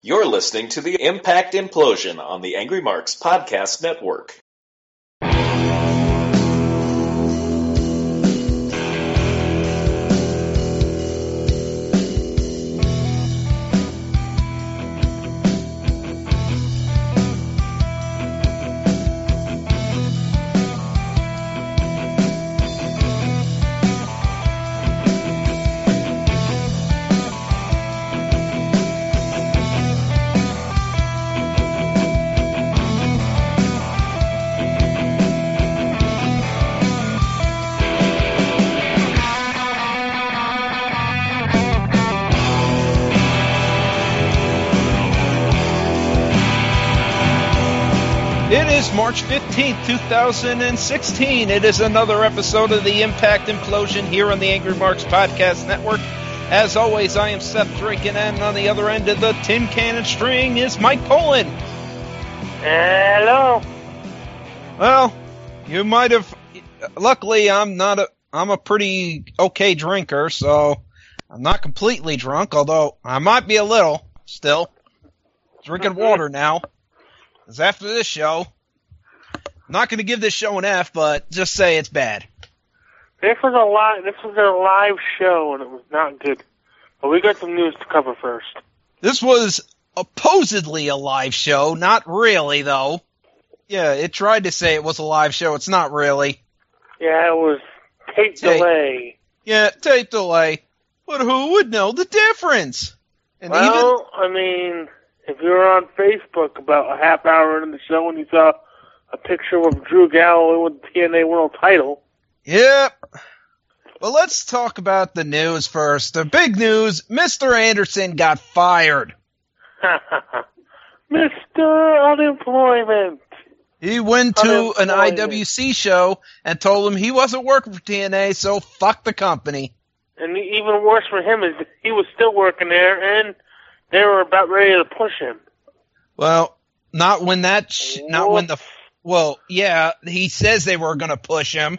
You're listening to the Impact Implosion on the Angry Marks Podcast Network. March 15th, 2016. It is another episode of the Impact Implosion here on the Angry Marks Podcast Network. As always, I am Seth Drinkin, and on the other end of the tin cannon string is Mike Poland. Hello. Well, you might have... Luckily, I'm a pretty okay drinker, so I'm not completely drunk, although I might be a little still. Drinking water now. Because after this show... I'm not going to give this show an F, but just say it's bad. This was a live show, and it was not good. But we got some news to cover first. This was supposedly a live show, not really, though. Yeah, it tried to say it was a live show. It's not really. Yeah, it was tape delay. Yeah, tape delay. But who would know the difference? And I mean, if you were on Facebook about a half hour into the show and you saw a picture of Drew Galloway with the TNA World title. Yep. Well, let's talk about the news first. The big news, Mr. Anderson got fired. Mr. Unemployment. He went to an IWC show and told him he wasn't working for TNA, so fuck the company. And even worse for him is he was still working there, and they were about ready to push him. Well, not when Well, yeah, he says they were going to push him.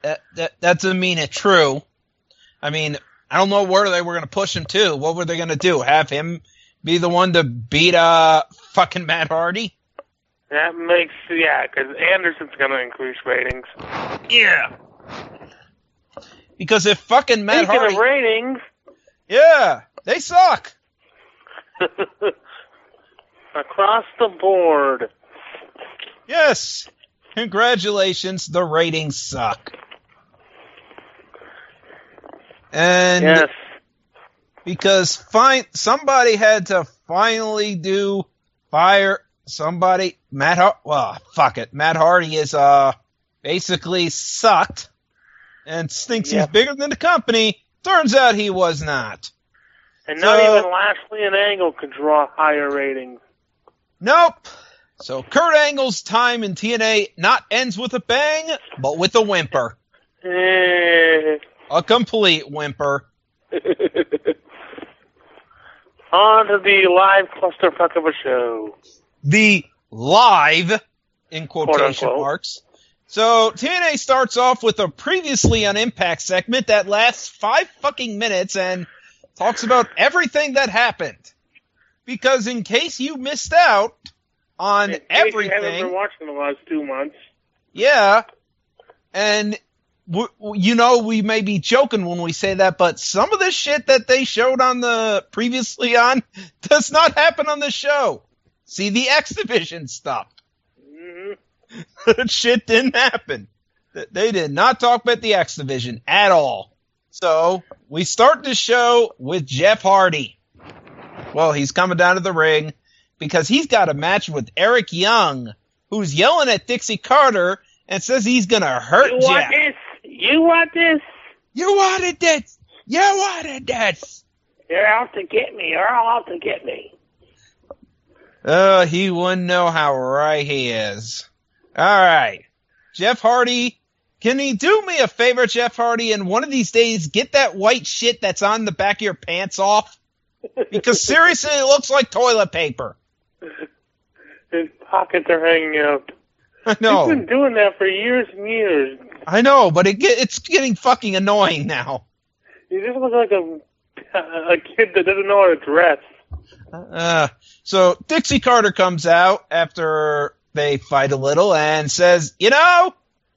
That doesn't mean it's true. I mean, I don't know where they were going to push him to. What were they going to do? Have him be the one to beat fucking Matt Hardy? That makes, because Anderson's going to increase ratings. Yeah. Because if fucking Matt Hardy... Speaking of ratings... Yeah, they suck. Across the board. Yes. Congratulations, the ratings suck. And yes. Because somebody had to finally fire somebody. Matt Hardy is basically sucked and thinks he's bigger than the company. Turns out he was not. And not even Lashley and Angle could draw higher ratings. Nope. So Kurt Angle's time in TNA not ends with a bang, but with a whimper. A complete whimper. On to the live clusterfuck of a show. The live, in quotation marks. So TNA starts off with a previously on Impact segment that lasts 5 fucking minutes and talks about everything that happened. Because in case you missed out on everything. You haven't been watching the last 2 months. Yeah. And, we may be joking when we say that, but some of the shit that they showed on the previously on does not happen on the show. See the X Division stuff. Mm-hmm. That shit didn't happen. They did not talk about the X Division at all. So, we start the show with Jeff Hardy. Well, he's coming down to the ring because he's got a match with Eric Young, who's yelling at Dixie Carter and says he's going to hurt Jeff. You want this? You wanted this. You wanted this. You're out to get me. You're all out to get me. He wouldn't know how right he is. All right. Jeff Hardy. Can you do me a favor, Jeff Hardy, and one of these days get that white shit that's on the back of your pants off? Because seriously, it looks like toilet paper. His pockets are hanging out. I know. He's been doing that for years and years. I know, but it's getting fucking annoying now. You just look like a kid that doesn't know how to dress. So Dixie Carter comes out after they fight a little and says,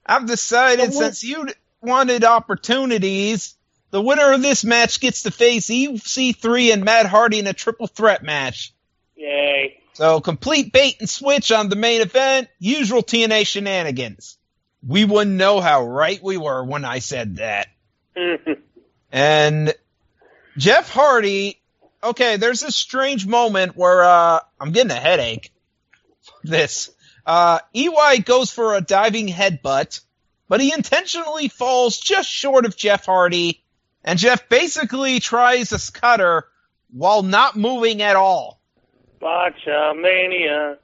I've decided since you wanted opportunities, the winner of this match gets to face EC3 and Matt Hardy in a triple threat match. Yay. So complete bait and switch on the main event, usual TNA shenanigans. We wouldn't know how right we were when I said that. And Jeff Hardy, okay, there's this strange moment where I'm getting a headache. This. EY goes for a diving headbutt, but he intentionally falls just short of Jeff Hardy, and Jeff basically tries a cutter while not moving at all. Botchamania.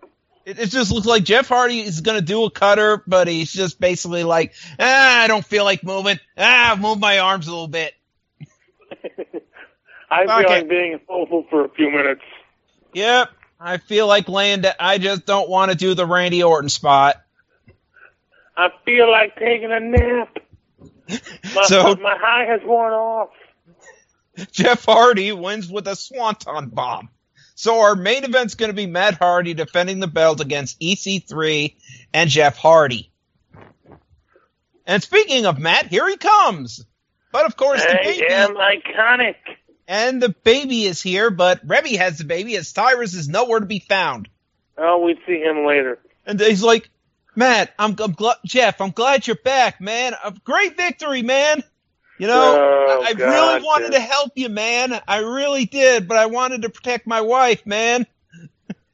It just looks like Jeff Hardy is going to do a cutter, but he's just basically like, I don't feel like moving. I'll move my arms a little bit. I feel like being hopeful for a few minutes. Yep. I feel like laying down. I just don't want to do the Randy Orton spot. I feel like taking a nap. My high has worn off. Jeff Hardy wins with a swanton bomb. So our main event's going to be Matt Hardy defending the belt against EC3 and Jeff Hardy. And speaking of Matt, here he comes. But of course, the baby... I am iconic. And the baby is here, but Reby has the baby as Tyrus is nowhere to be found. Oh, we'd see him later. And he's like, Matt, Jeff, I'm glad you're back, man. A great victory, man. I really wanted to help you, man. I really did, but I wanted to protect my wife, man.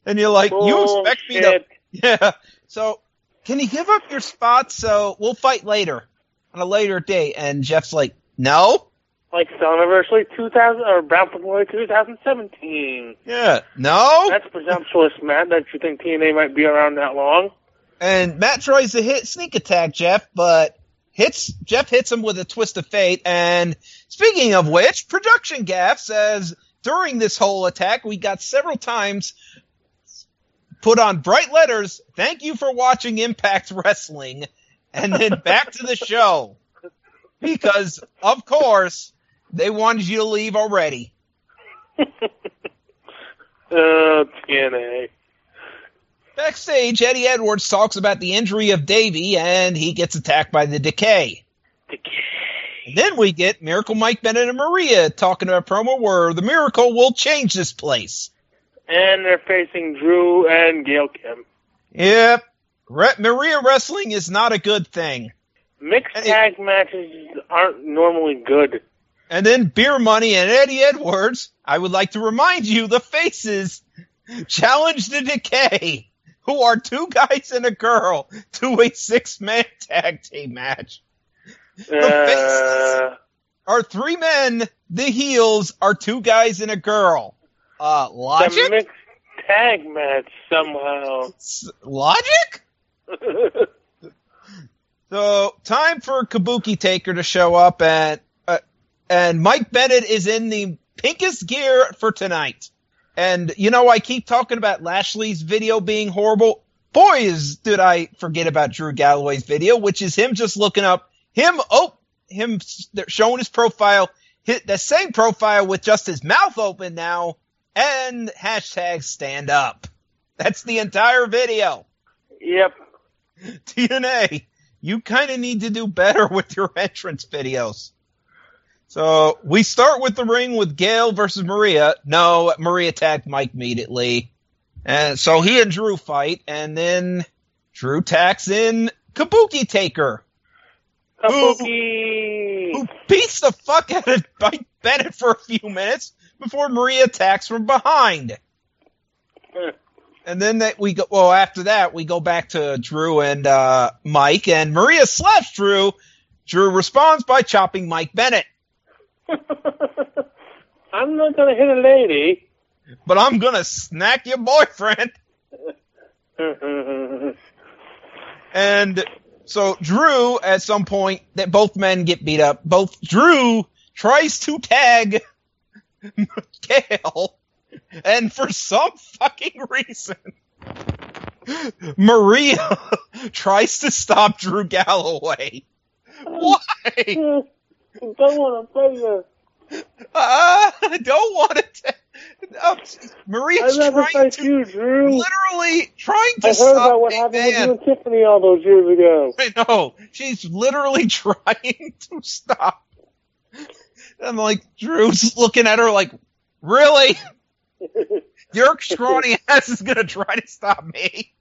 And you're like, you expect me to... Yeah. So, can you give up your spot so we'll fight later, on a later date? And Jeff's like, no. Like Summerversary 2000 or Brown for Glory 2017. Yeah. No. That's presumptuous, Matt, that you think TNA might be around that long. And Matt tries to sneak attack Jeff, but Jeff hits him with a twist of fate. And speaking of which, Production Gaff says during this whole attack, we got several times put on bright letters, "Thank you for watching Impact Wrestling," and then back to the show. Because, of course, they wanted you to leave already. TNA. Backstage, Eddie Edwards talks about the injury of Davey, and he gets attacked by the Decay. And then we get Miracle Mike Bennett and Maria talking about a promo where the Miracle will change this place. And they're facing Drew and Gail Kim. Yep. Maria wrestling is not a good thing. Mixed tag matches aren't normally good. And then Beer Money and Eddie Edwards, I would like to remind you, the Faces challenge the Decay, who are two guys and a girl, to a 6-man tag team match. The Faces are 3 men, the heels are 2 guys and a girl. Logic? A mixed tag match somehow. Logic? So, time for Kabuki Taker to show up, and Mike Bennett is in the pinkest gear for tonight. And, I keep talking about Lashley's video being horrible. Boy, did I forget about Drew Galloway's video, which is him just looking up, him showing his profile, the same profile with just his mouth open now, and hashtag stand up. That's the entire video. Yep. TNA. You kind of need to do better with your entrance videos. So, we start with the ring with Gail versus Maria. No, Maria tagged Mike immediately. And so he and Drew fight, and then Drew tacks in Kabuki Taker. Kabuki! Who beats the fuck out of Mike Bennett for a few minutes before Maria attacks from behind. And then after that, we go back to Drew and Mike, and Maria slaps Drew. Drew responds by chopping Mike Bennett. I'm not going to hit a lady. But I'm going to snack your boyfriend. And so Drew, at some point, that both men get beat up. Drew tries to tag Gail. And for some fucking reason, Maria tries to stop Drew Galloway. Why? I don't want to play this. I don't want to. Maria's I never trying said to, you, Drew. literally trying to I heard stop about what happened with McMahon. you and Tiffany all those years ago. I know. She's literally trying to stop. I'm like, Drew's looking at her like, really? Your scrawny ass is going to try to stop me?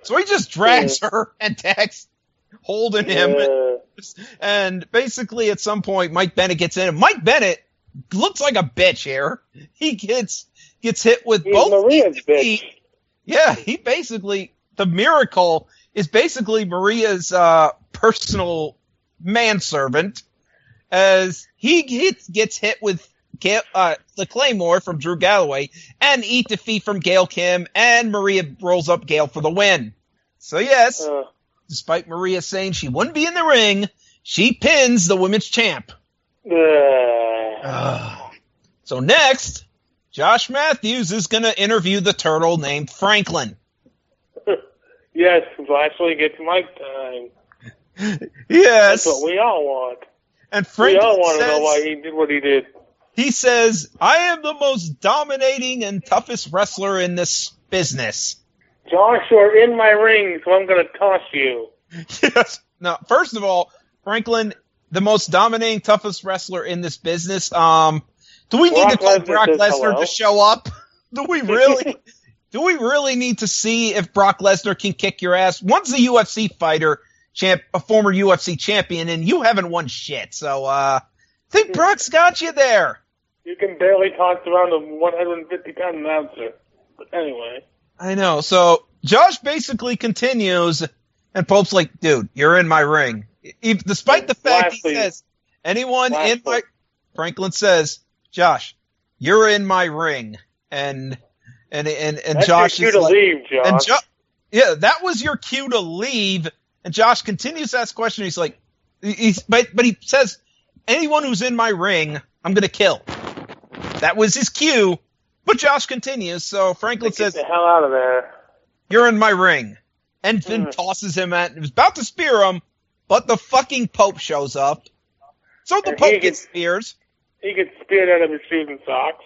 So he just drags her and tags holding him. And basically at some point, Mike Bennett gets in. And Mike Bennett looks like a bitch here. He gets hit with He's both Maria's feet. bitch. Yeah, he basically, the Miracle is basically Maria's personal manservant, as he gets hit with the Claymore from Drew Galloway and eat defeat from Gail Kim, and Maria rolls up Gail for the win. So yes, despite Maria saying she wouldn't be in the ring, she pins the women's champ. So next, Josh Matthews is going to interview the turtle named Franklin. Yes, last week it's Mike time. Yes. That's what we all want. And Franklin we all want to says, know why he did what he did. He says, I am the most dominating and toughest wrestler in this business. Josh, you're in my ring, so I'm going to toss you. Yes. Now, first of all, Franklin, the most dominating, toughest wrestler in this business. Do we need to call Brock Lesnar to show up? Do we really need to see if Brock Lesnar can kick your ass? One's a UFC fighter, a former UFC champion, and you haven't won shit. So, I think Brock's got you there. You can barely toss around a 150-pound announcer. But anyway. I know. So, Josh basically continues, and Pope's like, dude, you're in my ring. Despite the fact he says, anyone in my... Franklin says, Josh, you're in my ring. And That's Josh your is cue to like... leave, Josh. Yeah, that was your cue to leave. And Josh continues to ask question. He's like... But he says, anyone who's in my ring, I'm going to kill. That was his cue. But Josh continues, so Franklin says... Get the hell out of there. You're in my ring. And then tosses him at... He was about to spear him, but the fucking Pope shows up. So the Pope gets speared. He gets speared out of his shoes and socks.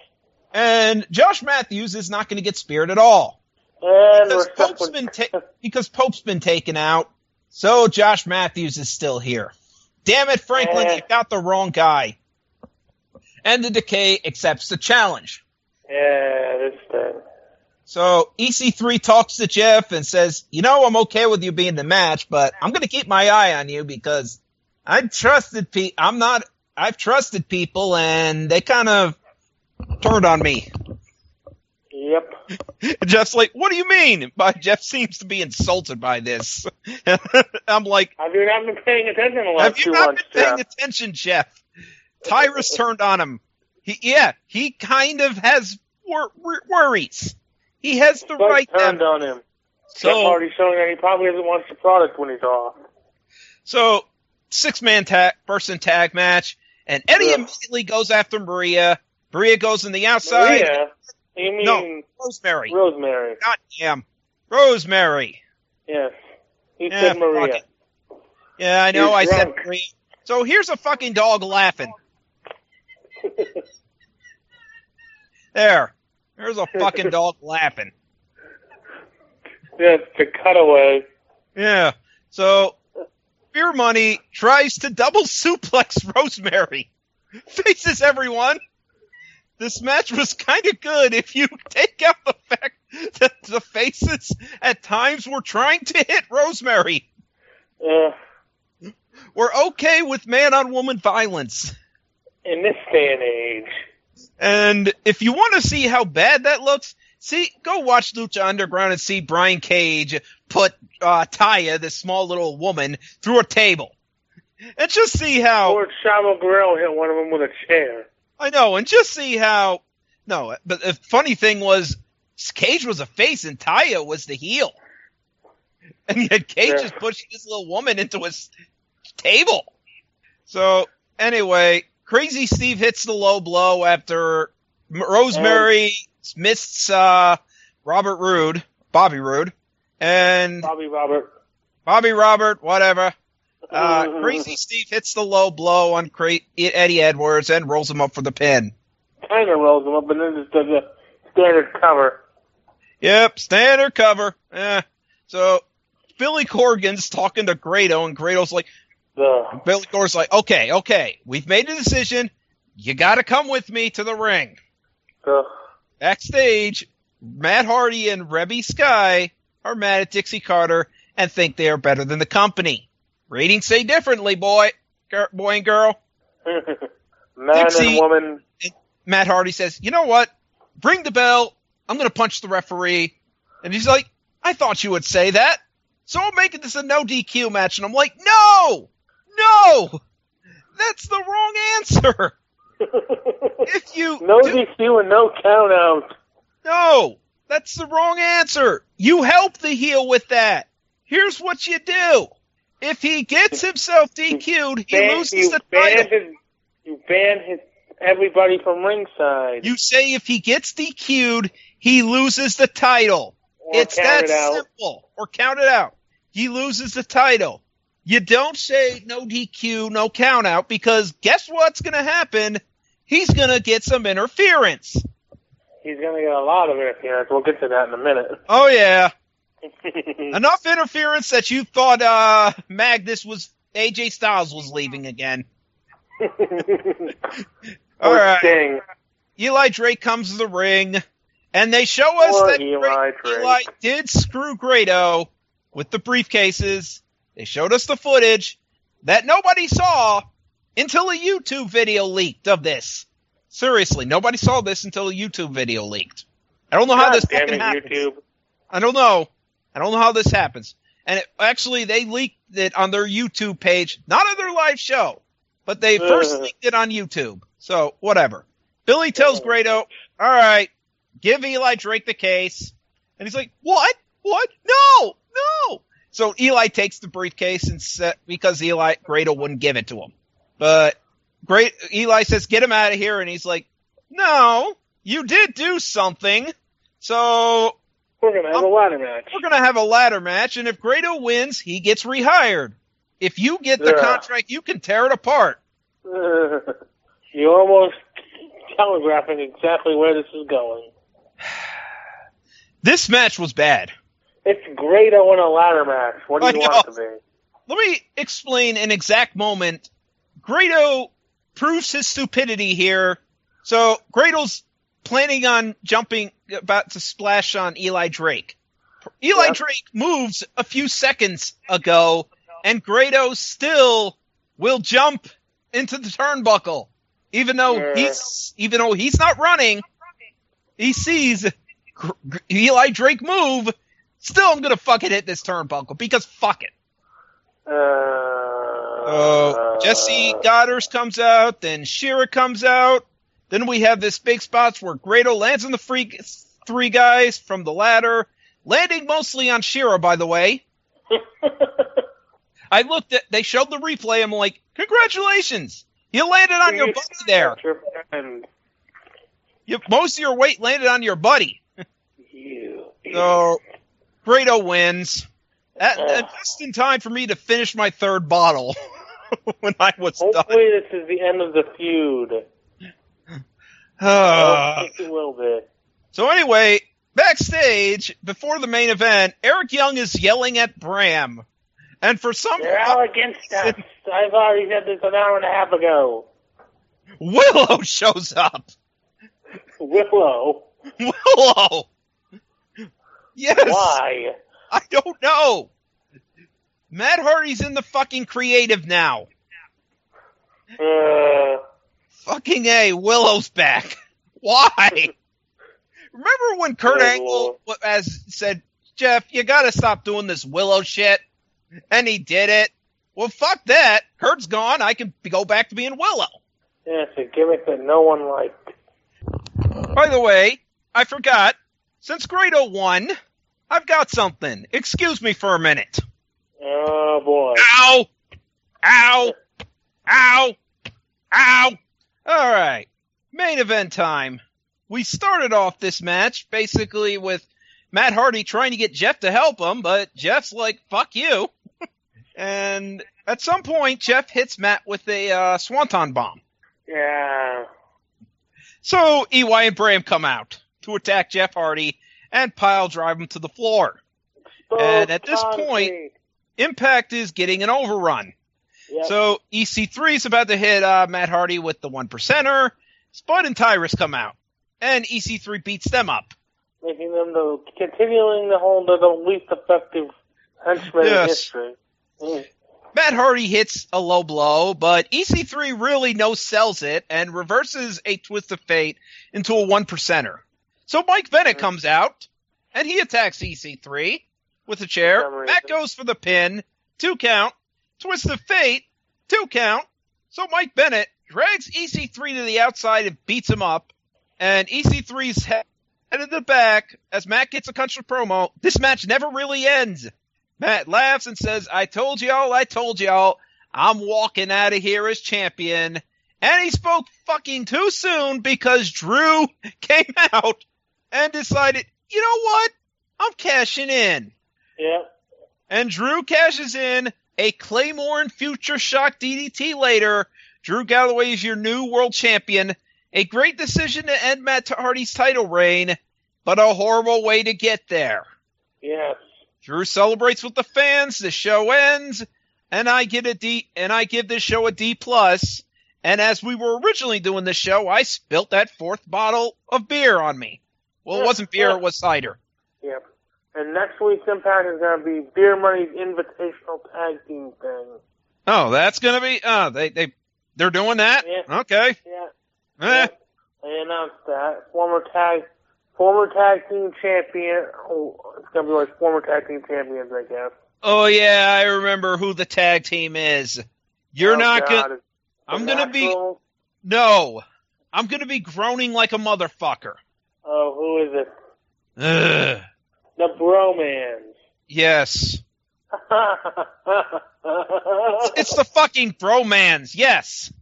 And Josh Matthews is not going to get speared at all. And because Pope's been taken out, so Josh Matthews is still here. Damn it, Franklin, you got the wrong guy. And the Decay accepts the challenge. Yeah, this thing. So EC3 talks to Jeff and says, I'm okay with you being in the match, but I'm going to keep my eye on you because I've trusted people and they kind of turned on me. Yep. Jeff's like, what do you mean? But Jeff seems to be insulted by this. I'm like, have you not been paying attention the last have you 2 not months, been paying attention, Jeff? Tyrus turned on him. He kind of has worries. He has the right turned on him. So, Jeff already showing that he probably doesn't want the product when he's off. So, 6-man person tag match, and Eddie immediately goes after Maria. Maria goes in the outside. Maria? You mean... No, Rosemary. Rosemary. Goddamn. Rosemary. Yes. He said Maria. Yeah, I know. I said Maria. So here's a fucking dog laughing. There's a fucking dog laughing. Yeah, it's a cutaway. Yeah. So, Beer Money tries to double suplex Rosemary. Faces everyone. This match was kind of good if you take out the fact that the faces at times were trying to hit Rosemary. We're okay with man-on-woman violence. In this day and age. And if you want to see how bad that looks, go watch Lucha Underground and see Brian Cage put Taya, this small little woman, through a table. And just see how... Or Chavo Guerrero hit one of them with a chair. I know, and just see how... No, but the funny thing was, Cage was a face and Taya was the heel. And yet Cage is pushing this little woman into his table. So, anyway, Crazy Steve hits the low blow after Rosemary missed Bobby Roode. And Bobby Robert, whatever. Crazy Steve hits the low blow on Eddie Edwards and rolls him up for the pin. kind of rolls him up and then just does a standard cover. Yep, standard cover. So Billy Corgan's talking to Grado, and Grado's like, Billy Corgan's like, okay, we've made a decision. You got to come with me to the ring. Backstage, Matt Hardy and Rebby Sky are mad at Dixie Carter and think they are better than the company. Ratings say differently, boy and girl. Man Dixie, and woman. Matt Hardy says, you know what? Bring the bell. I'm going to punch the referee. And he's like, I thought you would say that. So I'm making this a no DQ match. And I'm like, no, that's the wrong answer. If you no DQ and no count out. No, that's the wrong answer. You help the heel with that. Here's what you do. If he gets himself DQ'd, he loses the title. You ban everybody from ringside. You say if he gets DQ'd, he loses the title. It's that simple. Or count it out. He loses the title. You don't say no DQ, no count out, because guess what's going to happen? He's going to get some interference. He's going to get a lot of interference. We'll get to that in a minute. Oh, yeah. Enough interference that you thought AJ Styles was leaving again. All right. Sting. Eli Drake comes to the ring, and they show us that Eli did screw Grado with the briefcases. They showed us the footage that nobody saw until a YouTube video leaked of this. Seriously, nobody saw this until a YouTube video leaked. I don't know how this fucking happens. YouTube. I don't know how this happens. And they leaked it on their YouTube page, not on their live show, but they first leaked it on YouTube. So, whatever. Billy tells Grado, all right, give Eli Drake the case. And he's like, what? No! So Eli takes the briefcase because Grado wouldn't give it to him. But Eli says, get him out of here. And he's like, no, you did do something. So we're going to have a ladder match. We're going to have a ladder match. And if Grado wins, he gets rehired. If you get the contract, you can tear it apart. You're almost telegraphing exactly where this is going. This match was bad. It's Grado in a ladder match. What do you want it to be? Let me explain an exact moment. Grado proves his stupidity here. So Grado's planning on about to splash on Eli Drake. Eli Drake moves a few seconds ago, and Grado still will jump into the turnbuckle, even though he's not running. He sees Eli Drake move. Still, I'm gonna fucking hit this turnbuckle because fuck it. Jesse Goddard comes out, then Shira comes out. Then we have this big spots where Grado lands on the three guys from the ladder, landing mostly on Shira, by the way. They showed the replay. I'm like, congratulations. You landed on your buddy there. Most of your weight landed on your buddy. So, Grado wins. Just in time for me to finish my third bottle when I was done. Hopefully this is the end of the feud. I think it will be. So anyway, backstage, before the main event, Eric Young is yelling at Bram. And for some They're all against us. I've already said this an hour and a half ago. Willow shows up. Willow? Yes. Why? I don't know. Matt Hardy's in the fucking creative now. Fucking A, Willow's back. Why? Remember when Kurt Angle said, Jeff, you gotta stop doing this Willow shit? And he did it. Well, fuck that. Kurt's gone. I can go back to being Willow. Yeah, it's a gimmick that no one liked. By the way, I forgot. Since Grado won, I've got something. Excuse me for a minute. Oh, boy. Ow! Ow! Ow! Ow! All right. Main event time. We started off this match basically with Matt Hardy trying to get Jeff to help him, but Jeff's like, fuck you. And at some point, Jeff hits Matt with a Swanton bomb. Yeah. So EY and Bram come out to attack Jeff Hardy and pile drive him to the floor. And at this point, Impact is getting an overrun. Yep. So EC3 is about to hit Matt Hardy with the 1%er. Spud and Tyrus come out, and EC3 beats them up. Making them continuing to hold the least effective henchman in history. Matt Hardy hits a low blow, but EC3 really no-sells it and reverses a twist of fate into a 1%er. So Mike Bennett comes out, and he attacks EC3 with a chair. Matt goes for the pin, 2 count. Twist of fate, 2 count. So Mike Bennett drags EC3 to the outside and beats him up. And EC3's headed to the back as Matt gets a country promo. This match never really ends. Matt laughs and says, I told y'all, I'm walking out of here as champion. And he spoke fucking too soon because Drew came out and decided, you know what? I'm cashing in. Yeah. And Drew cashes in a Claymore and Future Shock DDT later. Drew Galloway is your new world champion. A great decision to end Matt Hardy's title reign, but a horrible way to get there. Yes. Drew celebrates with the fans. The show ends, and I give this show a D+. And as we were originally doing this show, I spilt that 4th bottle of beer on me. Well, it wasn't beer, it was cider. Yep. And next week's Impact is going to be Beer Money's Invitational Tag Team thing. Oh, that's going to be, they're doing that? Yeah. Okay. Yeah. Eh. They announced that. Former tag team champion. Oh, it's going to be like former tag team champions, I guess. Oh, yeah, I remember who the tag team is. You're not going to... I'm going to be... No. I'm going to be groaning like a motherfucker. Oh, who is it? Ugh. The Bromans. Yes. It's the fucking Bromans, yes.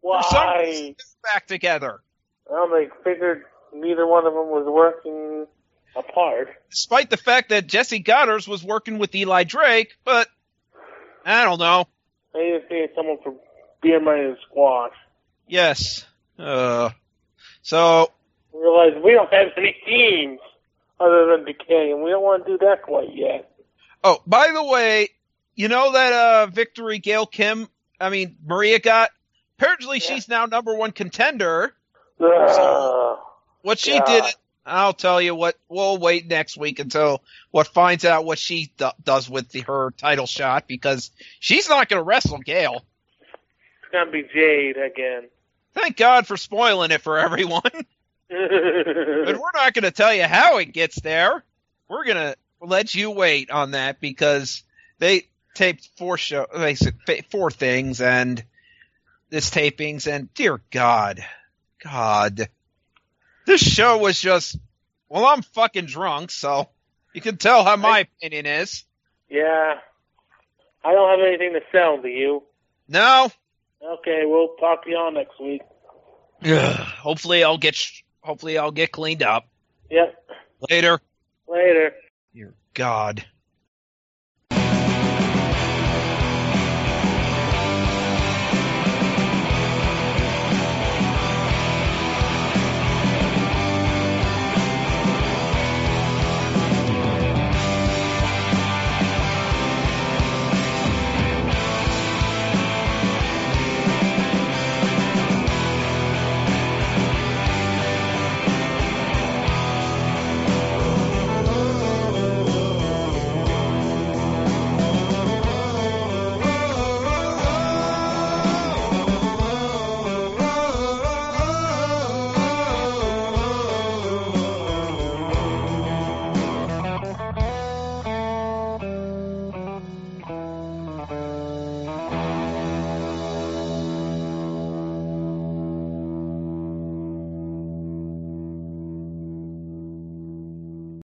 Why? Back together. Well, they figured neither one of them was working apart. Despite the fact that Jesse Goddard was working with Eli Drake, but I don't know. They just needed someone for Beer Money and Squash. Yes. So... We realized we don't have any teams other than Decay, and we don't want to do that quite yet. Oh, by the way, you know that victory Maria got? Apparently she's now #1 contender. So what she did, I'll tell you what, we'll wait next week until finds out what she does with her title shot, because she's not going to wrestle Gail. It's going to be Jade again. Thank God for spoiling it for everyone. But we're not going to tell you how it gets there. We're going to let you wait on that, because they taped 4 things, and this tapings, and dear God, this show was just, well, I'm fucking drunk, so you can tell how my opinion is. Yeah. I don't have anything to sell, do you? No. Okay, we'll talk to you all next week. Hopefully I'll get cleaned up. Yep. Later. Later. Dear God.